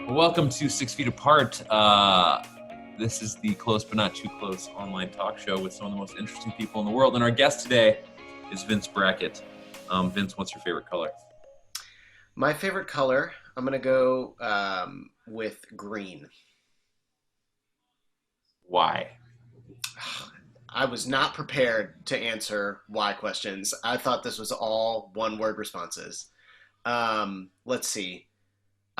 Welcome to 6 Feet Apart. This is the Close But Not Too Close online talk show with some of the most interesting people in the world. And our guest today is Vince Brackett. Vince, what's your favorite color? My favorite color, I'm going to go with green. Why? I was not prepared to answer why questions. I thought this was all one-word responses. Let's see.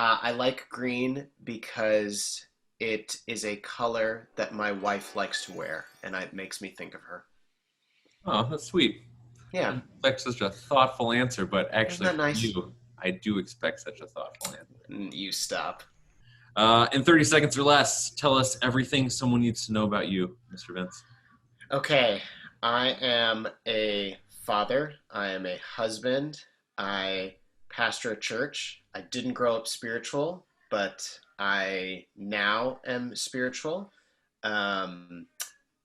I like green because it is a color that my wife likes to wear, and it makes me think of her. Oh, that's sweet. Yeah, That's such a thoughtful answer, but isn't actually that from nice? you, I do expect such a thoughtful answer. You stop. In 30 seconds or less, tell us everything someone needs to know about you, Mr. Vince. Okay, I am a father. I am a husband. I pastor a church. I didn't grow up spiritual, but I now am spiritual. Um,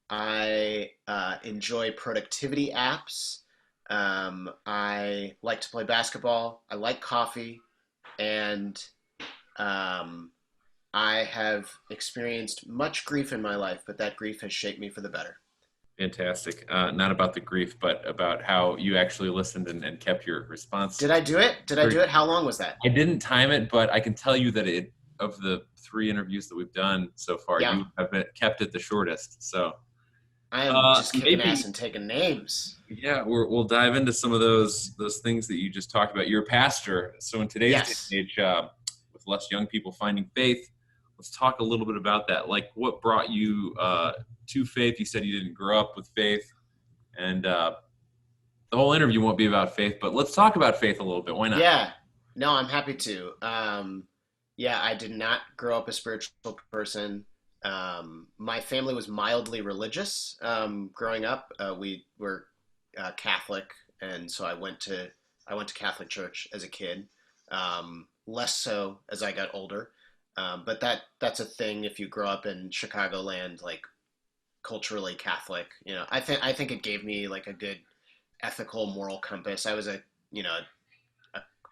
I enjoy productivity apps. I like to play basketball. I like coffee. And um, I have experienced much grief in my life, but that grief has shaped me for the better. Fantastic. Not about the grief, but about how you actually listened and kept your response. Did I do it? Did I do it? How long was that? I didn't time it, but I can tell you that of the 3 interviews that we've done so far, Yeah. you have kept it the shortest. So I am just kicking maybe, ass and taking names. yeah, we'll dive into some of those things that you just talked about. You're a pastor, so in today's day Yes. and age, with less young people finding faith, let's talk a little bit about that. Like, what brought you to faith? You said you didn't grow up with faith, and the whole interview won't be about faith, but let's talk about faith a little bit. Why not? Yeah. No, I'm happy to. Yeah, I did not grow up a spiritual person. My family was mildly religious growing up. We were Catholic, and so I went to Catholic church as a kid. Less so as I got older, but that's a thing if you grow up in Chicagoland, like culturally Catholic. I think it gave me like a good ethical moral compass. I was a,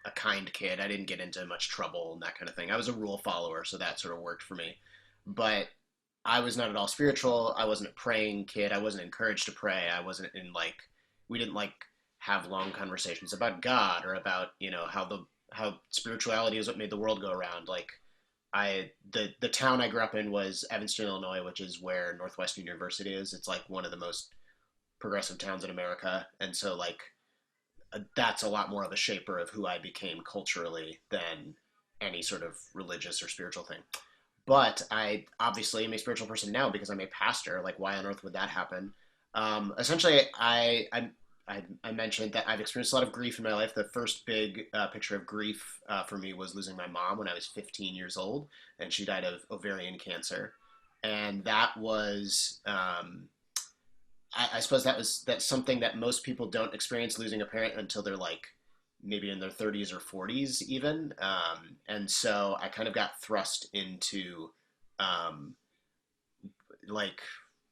a kind kid. I didn't get into much trouble and that kind of thing. I was a rule follower, so that sort of worked for me. But I was not at all spiritual. I wasn't a praying kid. I wasn't encouraged to pray. I wasn't in like we didn't like have long conversations about God or about how spirituality is what made the world go around. Like the town I grew up in was Evanston, Illinois, which is where Northwestern University is. It's like one of the most progressive towns in America, and so like that's a lot more of a shaper of who I became culturally than any sort of religious or spiritual thing. But I obviously am a spiritual person now because I'm a pastor. Like, why on earth would that happen? Essentially, I mentioned that I've experienced a lot of grief in my life. The first big picture of grief for me was losing my mom when I was 15 years old, and she died of ovarian cancer. And that was I suppose that's something that most people don't experience losing a parent until they're like maybe in their 30s or 40s even. And so I kind of got thrust into um, like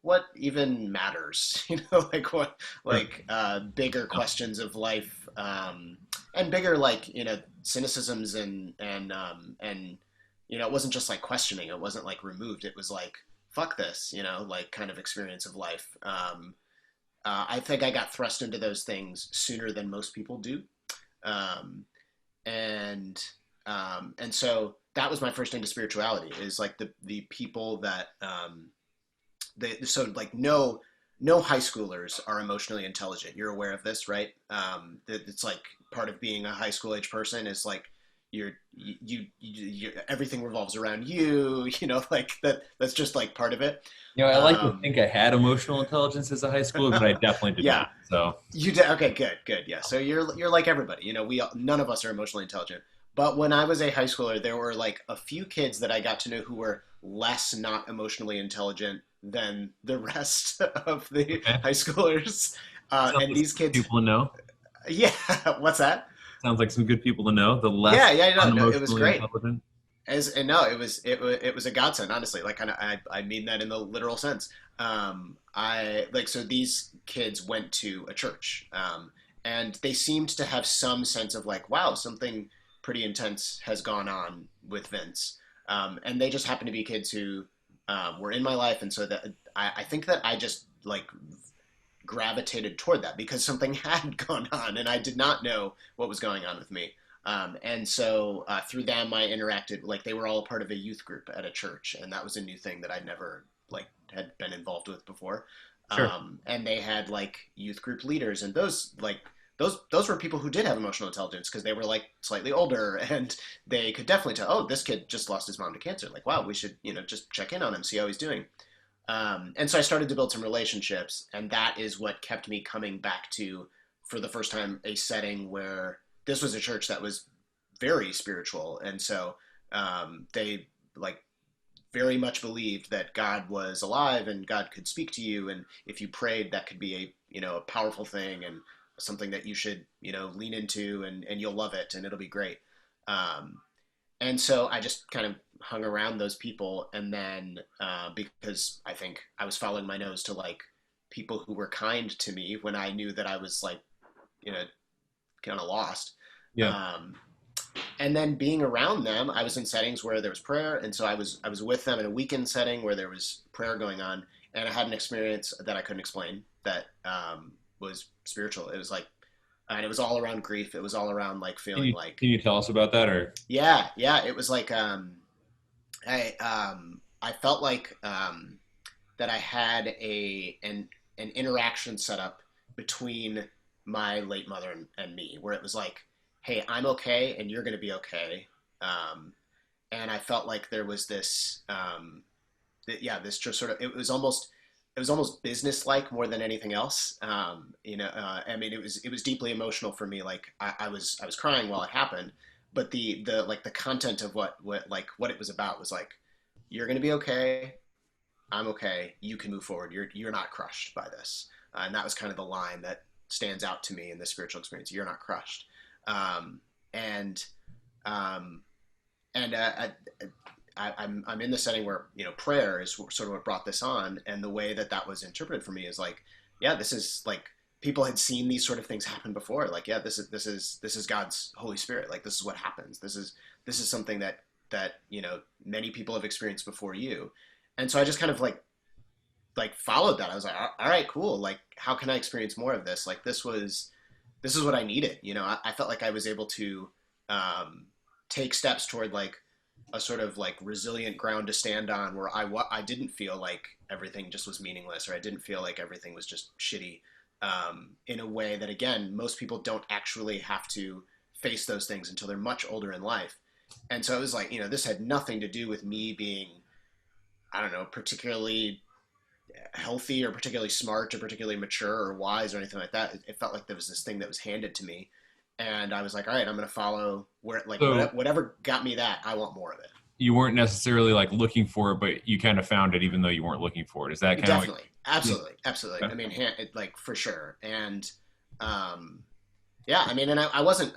what even matters, like what Sure. like bigger questions of life, and bigger like cynicisms and it wasn't just like questioning. It wasn't like removed. It was like fuck this, like kind of experience of life. I think I got thrust into those things sooner than most people do, um, and and so that was my first into spirituality. Is like the people that so like no high schoolers are emotionally intelligent. You're aware of this, right? It's like part of being a high school age person is like everything revolves around you. Like that's just like part of it. I like to Um, think I had emotional intelligence as a high schooler, but I definitely did yeah, not. So, you did. Okay, good. Yeah. So you're like everybody. None of us are emotionally intelligent. But when I was a high schooler, there were like a few kids that I got to know who were less not emotionally intelligent than the rest of the okay. high schoolers. Sounds And like these some good kids, people to know. yeah. What's that? Sounds like some good people to know. The less Yeah. No, it was unemotionally great. intelligent. And no, it was a godsend, honestly. Like, kind of, I mean that in the literal sense. I like so these kids went to a church, and they seemed to have some sense of like, wow, something pretty intense has gone on with Vince. And they just happened to be kids who were in my life, and so that I think that I just like gravitated toward that because something had gone on and I did not know what was going on with me. And so through them, I interacted, like they were all a part of a youth group at a church. And that was a new thing that I'd never like had been involved with before. Sure. And they had like youth group leaders, and those were people who did have emotional intelligence because they were like slightly older and they could definitely tell, oh, this kid just lost his mom to cancer. Like, wow, we should, just check in on him, see how he's doing. And so I started to build some relationships, and that is what kept me coming back to, for the first time, a setting where this was a church that was very spiritual, and so they like very much believed that God was alive and God could speak to you, and if you prayed, that could be a powerful thing and something that you should lean into, and you'll love it and it'll be great. Um, and so I just kind of hung around those people, and then because I think I was following my nose to like people who were kind to me when I knew that I was like you know kind of lost. Yeah. Um, and then being around them, I was in settings where there was prayer, and so I was with them in a weekend setting where there was prayer going on, and I had an experience that I couldn't explain that was spiritual. It was like, and it was all around grief. It was all around like Can feeling you like, can you tell us about that or? yeah. It was like I felt like that I had an interaction set up between my late mother and me, where it was like, hey, I'm okay, and you're going to be okay. Um, and I felt like there was this, this just sort of, it was almost business like more than anything else. I mean, it was deeply emotional for me. Like I was crying while it happened, but the like the content of what it was about was like, you're going to be okay. I'm okay. You can move forward. You're not crushed by this. And that was kind of the line that stands out to me in the spiritual experience. You're not crushed. Um, and um, I'm in the setting where prayer is sort of what brought this on, and the way that was interpreted for me is like, yeah, this is like people had seen these sort of things happen before. Like, yeah, this is God's Holy Spirit. Like, this is what happens. This is something that many people have experienced before you. And so I just kind of like followed that. I was like, all right, cool. Like, how can I experience more of this? Like, this is what I needed. I felt like I was able to take steps toward like a sort of like resilient ground to stand on, where I didn't feel like everything just was meaningless, or I didn't feel like everything was just shitty, in a way that, again, most people don't actually have to face those things until they're much older in life. And so it was like, this had nothing to do with me being, I don't know, particularly healthy or particularly smart or particularly mature or wise or anything like that. It felt like there was this thing that was handed to me, and I was like, all right, I'm going to follow where, like, So whatever got me that, I want more of you weren't necessarily like looking for it, but you kind of found it even though you weren't looking for it. Is that it. kind of like? Definitely, absolutely. I mean, like for sure. And um, yeah, I mean, and I wasn't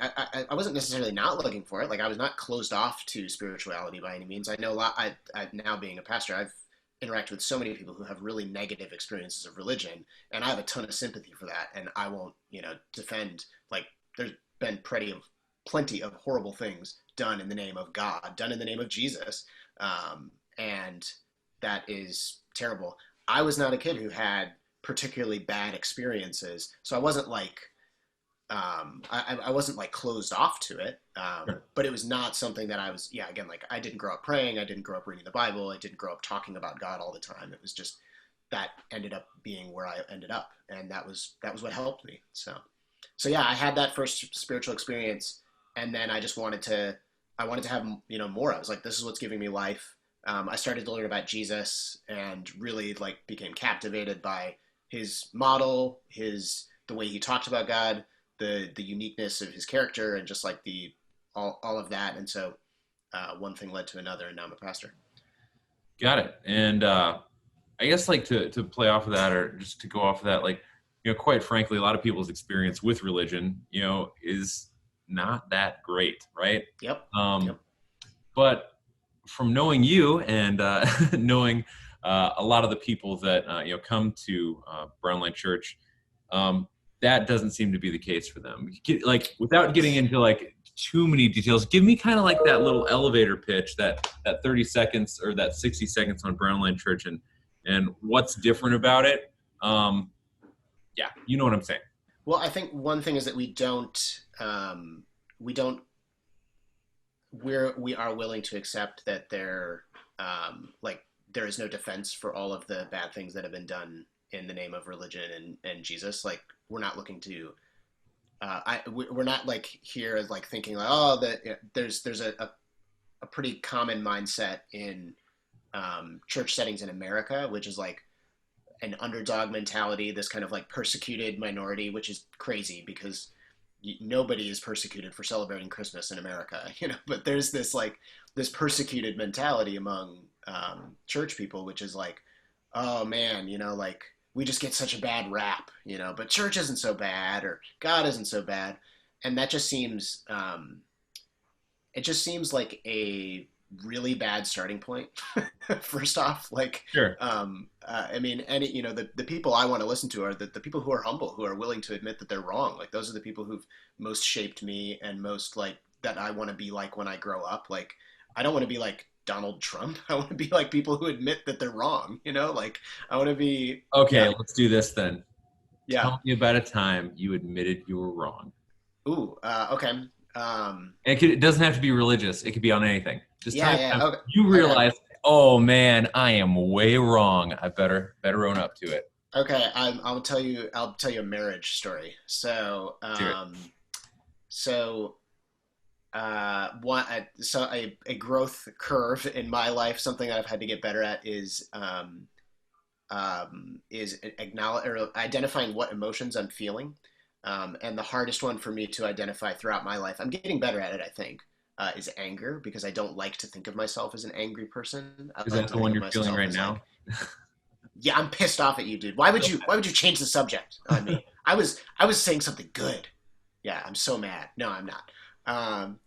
necessarily not looking for it. Like, I was not closed off to spirituality by any means. I know a lot. I now, being a pastor, I've interacted with so many people who have really negative experiences of religion, and I have a ton of sympathy for that. And I won't, defend, like, there's been plenty of horrible things done in the name of God, done in the name of Jesus, and that is terrible. I was not a kid who had particularly bad experiences, so I wasn't like I wasn't like closed off to it, Sure. but it was not something that I was. Yeah, again, like, I didn't grow up praying, I didn't grow up reading the Bible, I didn't grow up talking about God all the time. It was just that ended up being where I ended up, and that was what helped me. So yeah, I had that first spiritual experience, and then I wanted to have more. I was like, this is what's giving me life. I started to learn about Jesus and really like became captivated by his model, the way he talked about God, the uniqueness of his character, and just like the all of that. And so one thing led to another, and now I'm a pastor. Got it. And I guess like to play off of that, or just to go off of that, like, quite frankly, a lot of people's experience with religion, is not that great, right? Yep. Um, Yep. but from knowing you and knowing a lot of the people that come to Brownline Church, um, that doesn't seem to be the case for them. Like, without getting into like too many details. Give me kind of like that little elevator pitch, that 30 seconds or that 60 seconds on Brown Line Church, and what's different about it. Um, yeah, you know what I'm saying. Well, I think one thing is that we don't we are willing to accept that like there is no defense for all of the bad things that have been done in the name of religion and Jesus. Like we're not looking to we're not like here as like thinking like, oh, that there's a pretty common mindset in church settings in America, which is like an underdog mentality, this kind of like persecuted minority, which is crazy because nobody is persecuted for celebrating Christmas in America, you know. But there's this like this persecuted mentality among church people, which is like, oh man, you know, like we just get such a bad rap, you know, but church isn't so bad or God isn't so bad, and that just seems it just seems like a really bad starting point. First off, like Sure. I mean, any you know the people I want to listen to are the people who are humble, who are willing to admit that they're wrong. Like those are the people who've most shaped me and most like that I want to be like when I grow up. Like I don't want to be like Donald Trump. I want to be like people who admit that they're wrong, you know. Like I want to be, Okay, yeah, let's do this then. yeah. Tell me about a time you admitted you were wrong. Ooh, okay. um It doesn't have to be religious. It could be on anything. Just tell yeah, me yeah, a time okay, you okay. realize, oh man, I am way wrong. I better own up to it. Okay, I'll tell you a marriage story. So, Let's hear it. so a growth curve in my life, something I've had to get better at is acknowledge or identifying what emotions I'm feeling. And the hardest one for me to identify throughout my life, I'm getting better at it, I think, is anger because I don't like to think of myself as an angry person. I Is like that to the think one of you're feeling myself right as like, now? yeah, I'm pissed off at you, dude. Why would you change the subject on me? I was saying something good. Yeah, I'm so mad. No, I'm not. Um,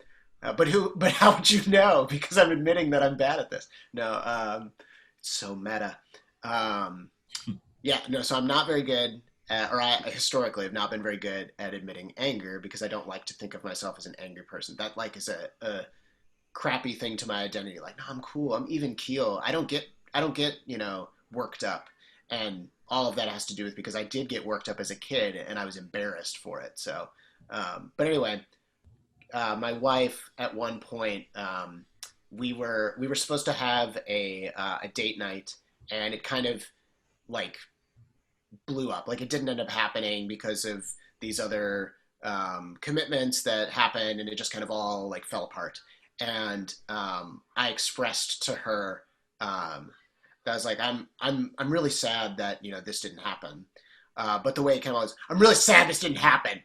but how would you know? Because I'm admitting that I'm bad at this. No, it's so meta. Um, yeah, no, so I'm not very good, or I historically have not been very good at admitting anger because I don't like to think of myself as an angry person. That like is a crappy thing to my identity. Like, no, I'm cool. I'm even keel. I don't get, you know, worked up. And all of that has to do with because I did get worked up as a kid and I was embarrassed for it. So, but anyway, my wife at one point, we were supposed to have a date night, and it kind of like blew up. Like it didn't end up happening because of these other commitments that happened, and it just kind of all like fell apart. And I expressed to her that I was like, I'm really sad that you know this didn't happen. But the way it came out was, I'm really sad this didn't happen.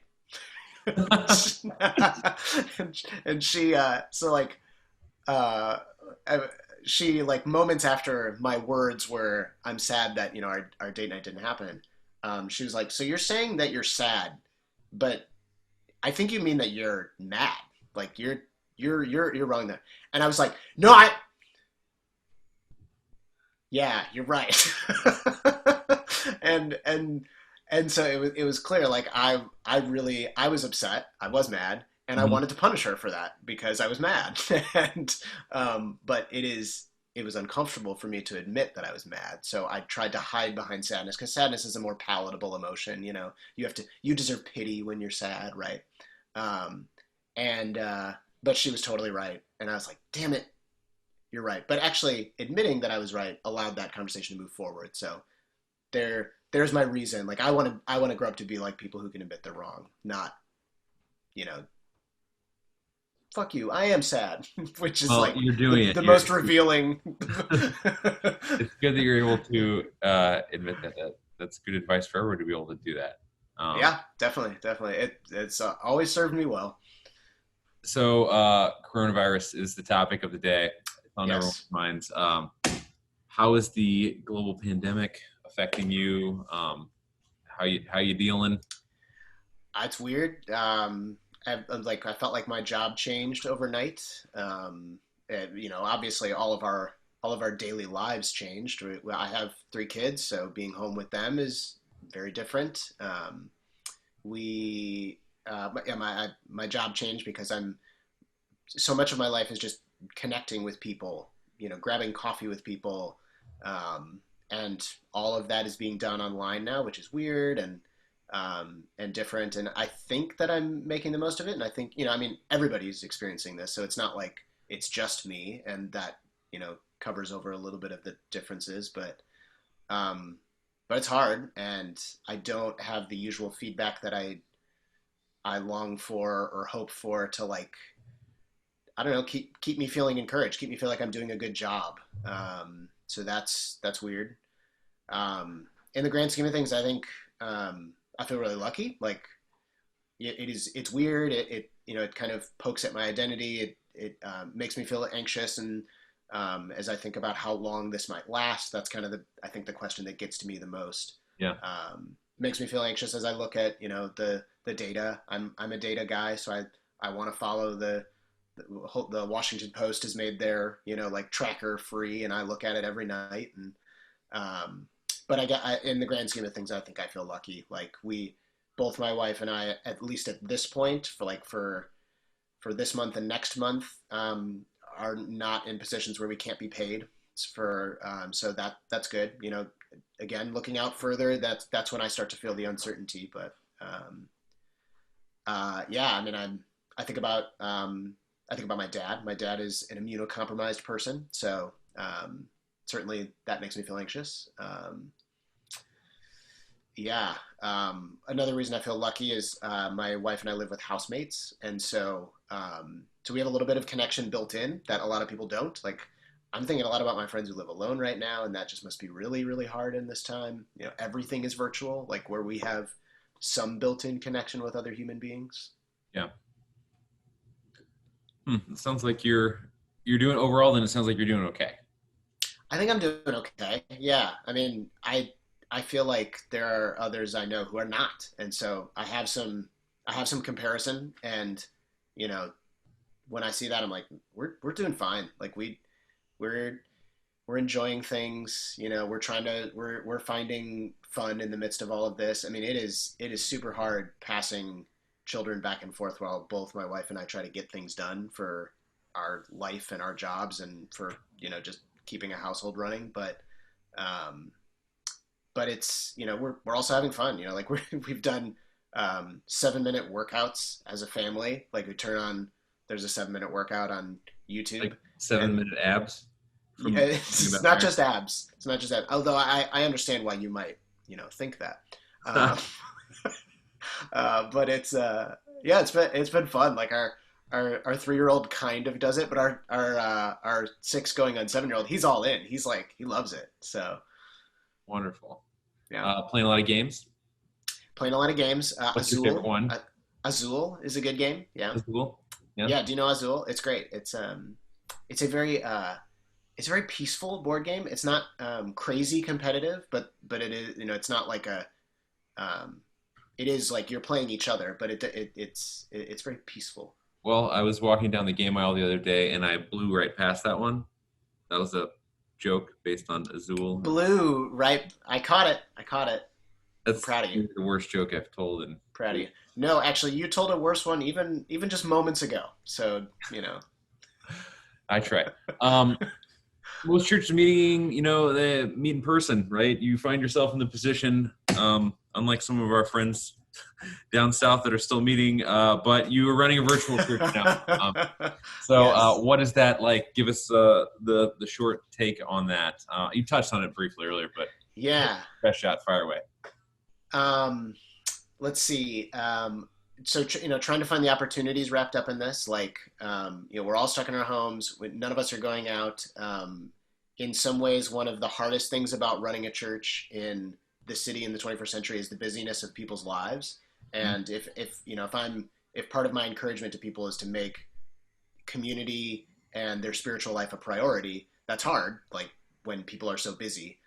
And she so like uh she like moments after my words were I'm sad that you know our date night didn't happen, she was like, so you're saying that you're sad, but I think you mean that you're mad, like you're wrong there. And I was like, no, I yeah, you're right. And and so it was clear like I really I was upset, I was mad, and I Mhm. wanted to punish her for that because I was mad. And but it was uncomfortable for me to admit that I was mad, so I tried to hide behind sadness because sadness is a more palatable emotion, you know. You deserve pity when you're sad, right? um and but she was totally right, and I was like, damn it, you're right. But actually admitting that I was right allowed that conversation to move forward. So there's my reason. Like I want to grow up to be like people who can admit they're wrong, not, you know, fuck you, I am sad, which is Well, like you're doing it. the most revealing. It's good that you're able to admit that. That's good advice for everyone to be able to do that. Um, Yeah, definitely, definitely. It's always served me well. so, coronavirus is the topic of the day. It's on everyone's Yes. minds. How is the global pandemic affecting you? How you dealing? It's weird. I felt like my job changed overnight. You know, obviously all of our daily lives changed. I have three kids, so being home with them is very different. We yeah, my job changed because so much of my life is just connecting with people, grabbing coffee with people, um, and all of that is being done online now, which is weird and different. And I think that I'm making the most of it. And I think, I mean, everybody's experiencing this, so it's not like it's just me, and that covers over a little bit of the differences, um, but it's hard, and I don't have the usual feedback that I long for or hope for to, like, I don't know, keep me feeling encouraged, keep me feel like I'm doing a good job. So that's weird. In the grand scheme of things, I think I feel really lucky. Like it's weird. It kind of pokes at my identity. It makes me feel anxious, and as I think about how long this might last, that's kind of I think the question that gets to me the most. Yeah. Makes me feel anxious as I look at the data. I'm a data guy, so I want to follow the Washington Post has made their like tracker free, and I look at it every night. And but in the grand scheme of things, I think I feel lucky. Like both my wife and I, at least at this point, for this month and next month, are not in positions where we can't be paid for. So that's good. Again, looking out further, that's when I start to feel the uncertainty. But yeah, I mean, I think about I think about my dad. My dad is an immunocompromised person, so certainly that makes me feel anxious. Yeah. Another reason I feel lucky is my wife and I live with housemates, and so we have a little bit of connection built in that a lot of people don't. Like, I'm thinking a lot about my friends who live alone right now, and that just must be really, really hard in this time. Everything is virtual, like where we have some built-in connection with other human beings. Yeah. It sounds like you're doing overall. Then it sounds like you're doing okay. I think I'm doing okay. Yeah. I mean, I feel like there are others I know who are not, and so I have some comparison, and you know when I see that, I'm like, we're doing fine. Like we're we're enjoying things. We're finding fun in the midst of all of this. I mean, it is super hard passing children back and forth while both my wife and I try to get things done for our life and our jobs, and for just keeping a household running. Um, but it's we're also having fun. Like we've done 7-minute workouts as a family. Like we turn on, there's a 7-minute workout on YouTube, Like seven and minute abs yeah, from it's about not marriage. just abs. It's not just abs. Although I understand why you might think that. Um, but it's yeah, it's been fun. Like our 3-year-old kind of does it, but our 6 going on 7-year-old, he's all in. He's like, he loves it. So Wonderful. yeah, Playing a lot of games. playing a lot of games. What's your favorite one? Azul is a good game. Yeah, Is cool. Yeah. yeah. Do you know Azul? It's great. It's a very it's a very peaceful board game. It's not crazy competitive, but it is, it's not like um, it is like you're playing each other, but it's very peaceful. Well, I was walking down the game aisle the other day and I blew right past that one. That was a joke based on Azul. Blue, right? I caught it. I caught it. I'm That's proud of you. the worst joke I've told. And Proud of you. No, actually, you told a worse one even just moments ago. So I try. Most churches meeting, they meet in person, right? You find yourself in the position, unlike some of our friends down south that are still meeting, but you are running a virtual church now. So yes. what is that like? Give us the short take on that. You touched on it briefly earlier, but Yeah. best shot, fire away. Um, let's see. So trying to find the opportunities wrapped up in this, like we're all stuck in our homes. None of us are going out. In some ways, one of the hardest things about running a church in the city in the 21st century is the busyness of people's lives. Mhm. And if part of my encouragement to people is to make community and their spiritual life a priority, that's hard. Like when people are so busy,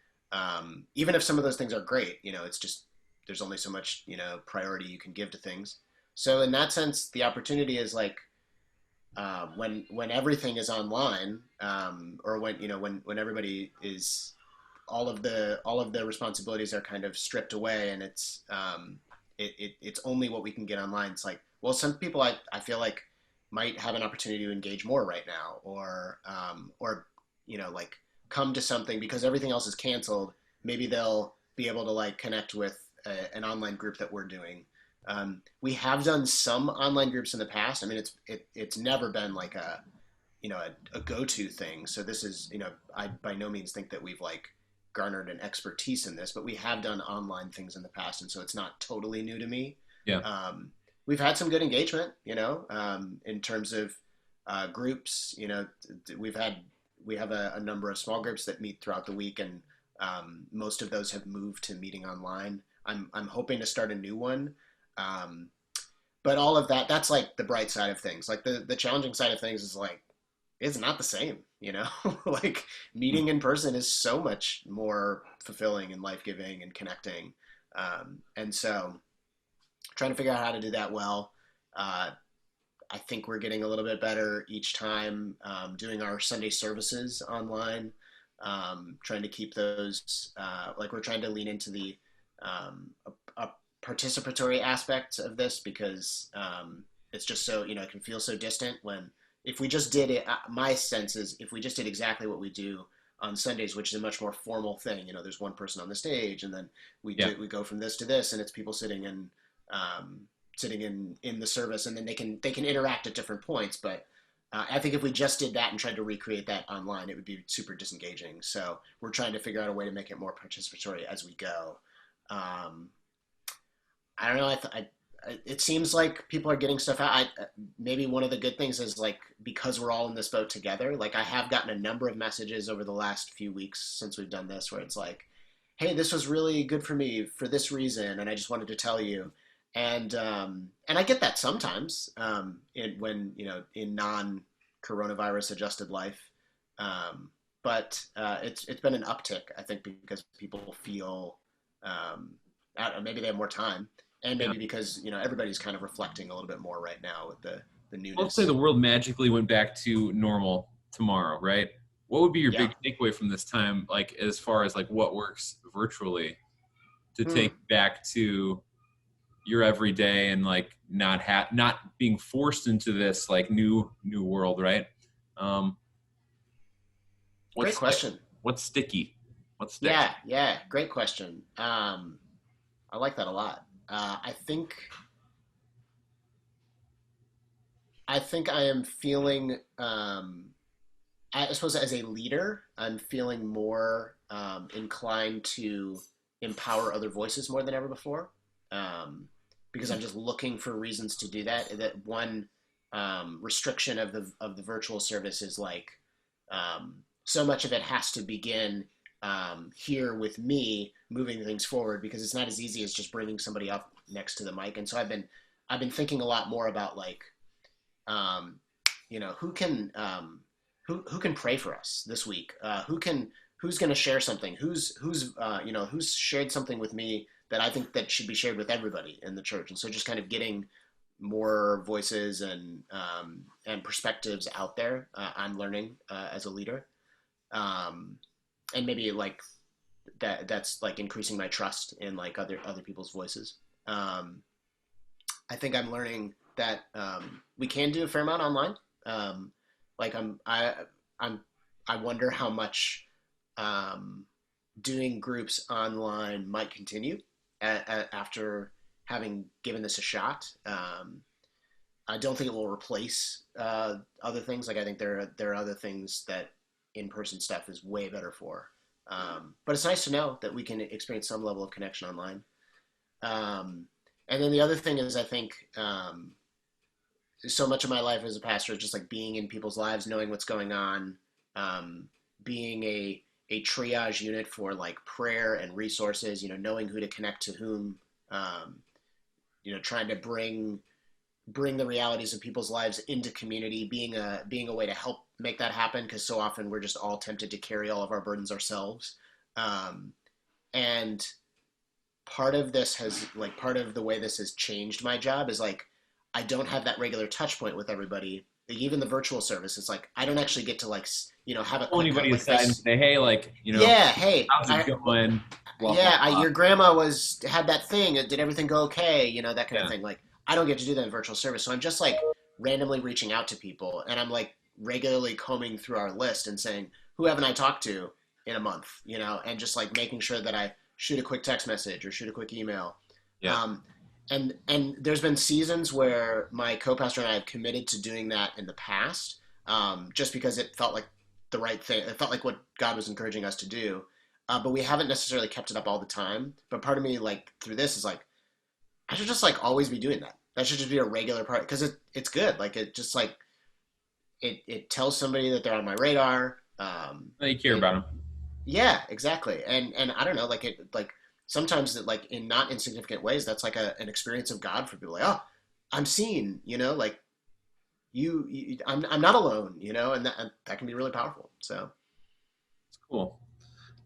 even if some of those things are great, it's just there's only so much priority you can give to things. So in that sense, the opportunity is like when everything is online, or when everybody is all of the responsibilities are kind of stripped away, and it's only what we can get online. It's like, well, some people I feel like might have an opportunity to engage more right now, or like come to something because everything else is canceled. Maybe they'll be able to like connect with an online group that we're doing. We have done some online groups in the past. I mean, it's never been like a go-to thing. So this is, I by no means think that we've like garnered an expertise in this, but we have done online things in the past, and so it's not totally new to me. Yeah. We've had some good engagement, in terms of groups. We have a number of small groups that meet throughout the week, and most of those have moved to meeting online. I'm hoping to start a new one. But all of that's like the bright side of things. Like the challenging side of things is like, it's not the same, like meeting in person is so much more fulfilling and life-giving and connecting. And so trying to figure out how to do that well. I think we're getting a little bit better each time, doing our Sunday services online, trying to keep those, like we're trying to lean into the a participatory aspects of this because it's just so, it can feel so distant when, if we just did it, my sense is if we just did exactly what we do on Sundays, which is a much more formal thing, there's one person on the stage and then we go from this to this, and it's people sitting in the service, and then they can interact at different points. But I think if we just did that and tried to recreate that online, it would be super disengaging. So we're trying to figure out a way to make it more participatory as we go. I don't know. It seems like people are getting stuff out. Maybe one of the good things is like, because we're all in this boat together, like I have gotten a number of messages over the last few weeks since we've done this, where it's like, hey, this was really good for me for this reason, and I just wanted to tell you. And I get that sometimes, in non-coronavirus adjusted life. But it's been an uptick, I think, because people feel, maybe they have more time. And maybe because, everybody's kind of reflecting a little bit more right now with the newness. Let's say the world magically went back to normal tomorrow, right? What would be your big takeaway from this time, like as far as like what works virtually to take back to your everyday and like not being forced into this like new world, right? Great question. What's sticky? What's sticky? Yeah, great question. I like that a lot. I think I am feeling, I suppose as a leader, I'm feeling more inclined to empower other voices more than ever before, because I'm just looking for reasons to do that. That one restriction of the virtual service is like, so much of it has to begin here with me moving things forward, because it's not as easy as just bringing somebody up next to the mic. And so I've been thinking a lot more about like, who can pray for us this week? Who's going to share something? Who's shared something with me that I think that should be shared with everybody in the church. And so just kind of getting more voices and perspectives out there. I'm learning as a leader. And maybe like that's like increasing my trust in like other people's voices. I think I'm learning that we can do a fair amount online. I wonder how much doing groups online might continue after having given this a shot. I don't think it will replace other things. Like I think there are other things that in-person stuff is way better for. But it's nice to know that we can experience some level of connection online. And then the other thing is, I think so much of my life as a pastor is just like being in people's lives, knowing what's going on, being a triage unit for like prayer and resources, knowing who to connect to whom, trying to bring the realities of people's lives into community, being a way to help make that happen, because so often we're just all tempted to carry all of our burdens ourselves. And part of the way this has changed my job is like, I don't have that regular touch point with everybody. Like even the virtual service, it's like, I don't actually get to like, have a anybody aside and say, hey, like, yeah, hey, how's it going? Your grandma had that thing. Did everything go okay? That kind of thing. Like, I don't get to do that in virtual service. So I'm just like randomly reaching out to people, and I'm like regularly combing through our list and saying, who haven't I talked to in a month, and just like making sure that I shoot a quick text message or shoot a quick email. Yeah. Um, and there's been seasons where my co-pastor and I have committed to doing that in the past, just because it felt like the right thing. It felt like what God was encouraging us to do. But we haven't necessarily kept it up all the time. But part of me, like through this, is like I should just like always be doing that. That should just be a regular part because it's good. Like it just like it tells somebody that they're on my radar. You care It about them. Yeah, exactly. And I don't know, like it like sometimes that like in not insignificant ways, that's like an experience of God for people. Like, oh, I'm seen. Like I'm not alone. And that can be really powerful. So It's cool.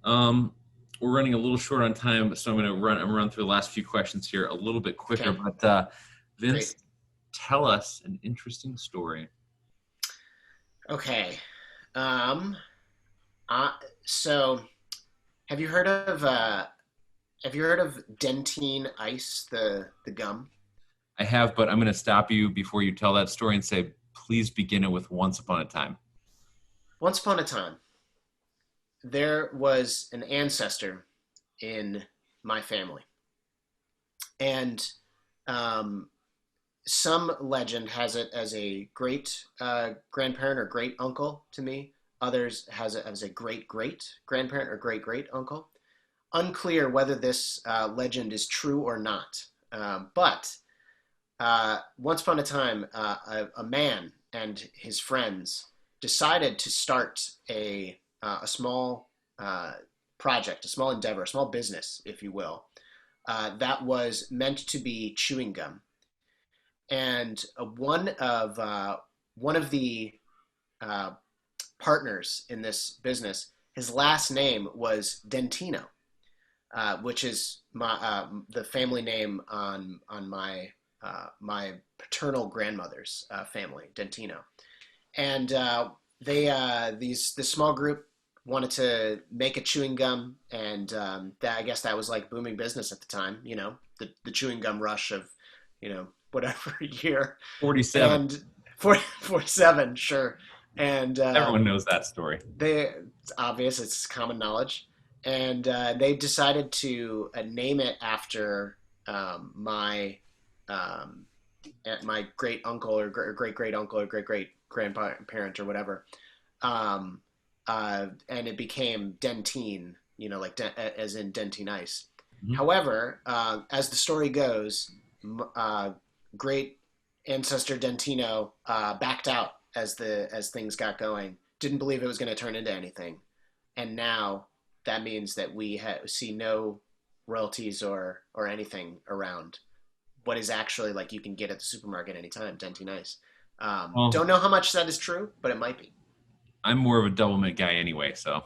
Um, we're running a little short on time, so I'm gonna run through the last few questions here a little bit quicker. okay, But Vince, great. tell us an interesting story. Okay. Um. Uh, so have you heard of Dentine Ice, the gum? I have, but I'm gonna stop you before you tell that story and say, please begin it with "Once upon a time." Once upon a time, there was an ancestor in my family, and um, some legend has it as a great grandparent or great uncle to me. Others has it as a great great grandparent or great great uncle. Unclear whether this legend is true or not. But once upon a time, a man and his friends decided to start a small project, a small endeavor, a small business, if you will, that was meant to be chewing gum. And one of the uh, partners in this business, his last name was Dentino, which is the family name on my paternal grandmother's family, Dentino. And this small group wanted to make a chewing gum, and I guess that was like booming business at the time. The chewing gum rush of whatever year, 47. and 47, sure. And Everyone knows that story. it's obvious, it's common knowledge, and they decided to name it after um, my great uncle or great great uncle or great great grandparent or whatever, um, and it became Dentine, like as in Dentine Ice. Mhm. However, as the story goes, great ancestor Dentino backed out as things got going. Didn't believe it was going to turn into anything, and now that means that we see no royalties or anything around what is actually like you can get at the supermarket anytime. Dentine Ice. Well, Don't know how much that is true, but it might be. I'm more of a double mint guy anyway, so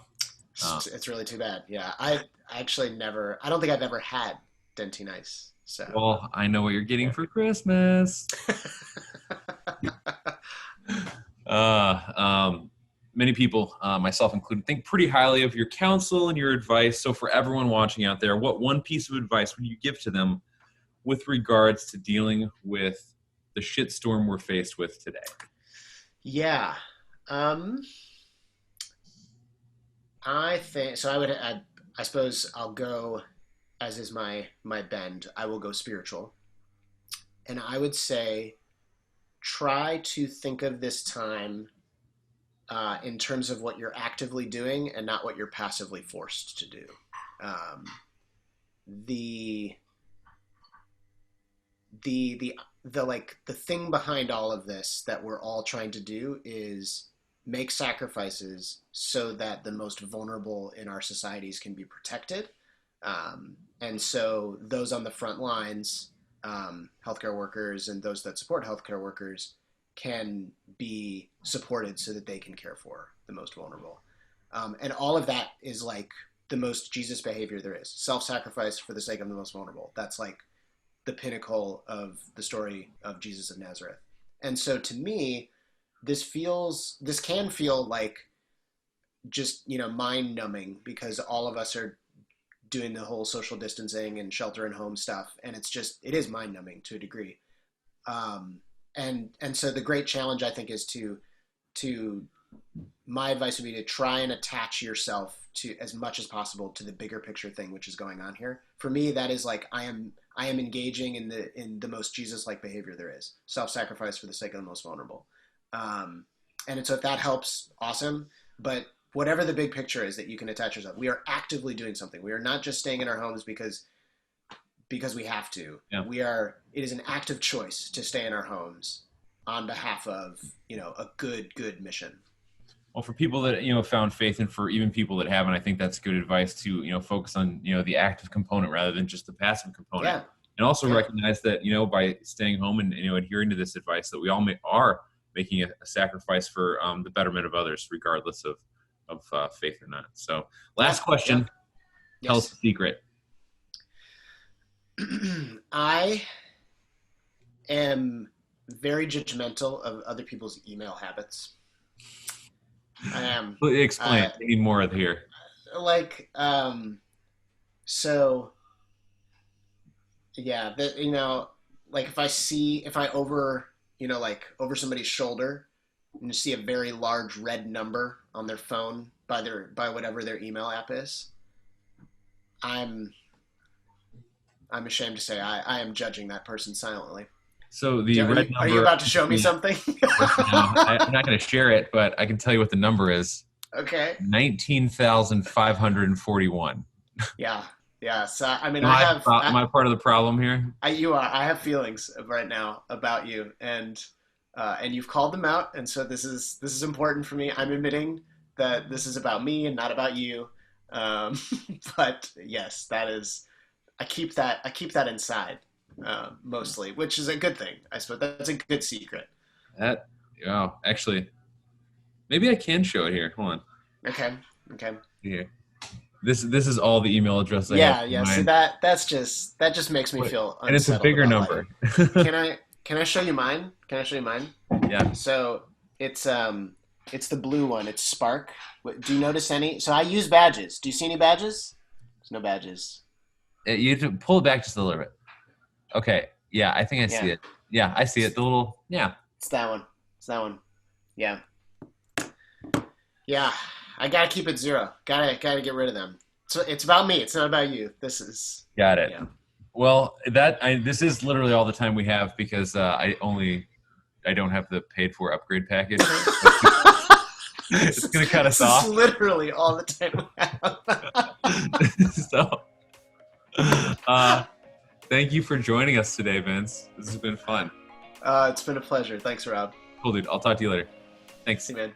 It's really too bad. Yeah, I actually never. I don't think I've ever had Dentine Ice. So well, I know what you're getting yeah. for Christmas. Uh, um, Many people, myself included, think pretty highly of your counsel and your advice. So, for everyone watching out there, what one piece of advice would you give to them with regards to dealing with the shitstorm we're faced with today? Yeah. Um, I think so. I suppose I'll go as is my bend. I will go spiritual, and I would say try to think of this time in terms of what you're actively doing and not what you're passively forced to do. Um, the the like the thing behind all of this that we're all trying to do is make sacrifices so that the most vulnerable in our societies can be protected. And so those on the front lines, healthcare workers and those that support healthcare workers, can be supported so that they can care for the most vulnerable. And all of that is like the most Jesus behavior there is: self-sacrifice for the sake of the most vulnerable. That's like the pinnacle of the story of Jesus of Nazareth. And so to me, this can feel like just, mind numbing because all of us are doing the whole social distancing and shelter in home stuff. And it is mind numbing to a degree. Um, and so the great challenge I think is to my advice would be to try and attach yourself to as much as possible to the bigger picture thing which is going on here. For me, that is like I am engaging in the most Jesus-like behavior there is, self-sacrifice for the sake of the most vulnerable. And so if that helps, awesome. But whatever the big picture is that you can attach yourself, we are actively doing something. We are not just staying in our homes because we have to. Yeah. It is an active choice to stay in our homes on behalf of, a good mission. Well, for people that, found faith, and for even people that haven't, I think that's good advice to, focus on, the active component rather than just the passive component. Yeah. And also recognize that, by staying home and, adhering to this advice, that we all are making a sacrifice for the betterment of others, regardless of faith or not. So last question, tell us the secret. I am very judgmental of other people's email habits. I am. Explain. We need more of here. So yeah, like if I over somebody's shoulder and you see a very large red number on their phone by whatever their email app is, I'm ashamed to say I am judging that person silently. So the red number. Are you about to show me something? No, I'm not going to share it, but I can tell you what the number is. Okay. 19,541. Yeah. So am I part of the problem here? You are. I have feelings right now about you, and you've called them out, and so this is important for me. I'm admitting that this is about me and not about you. But yes, that is. I keep that inside. Mostly, which is a good thing. I suppose that's a good secret. Actually, maybe I can show it here. Hold on. Okay. Here. This is all the email address I have. Yeah. So that just makes me feel unsettled. And it's a bigger number. Can I show you mine? Yeah. So it's the blue one. It's Spark. Do you notice any? So I use badges. Do you see any badges? There's no badges. You have to pull it back just a little bit. Okay. Yeah, I think I see it. Yeah, I see it. The little, yeah. It's that one. Yeah. Yeah. I gotta keep it 0. Gotta get rid of them. So it's about me. It's not about you. This is. Got it. Yeah. Well, this is literally all the time we have because I don't have the paid for upgrade package. It's gonna cut us off. This is literally all the time we have. So. Thank you for joining us today, Vince. This has been fun. It's been a pleasure. Thanks, Rob. Cool, dude. I'll talk to you later. Thanks. See you, man.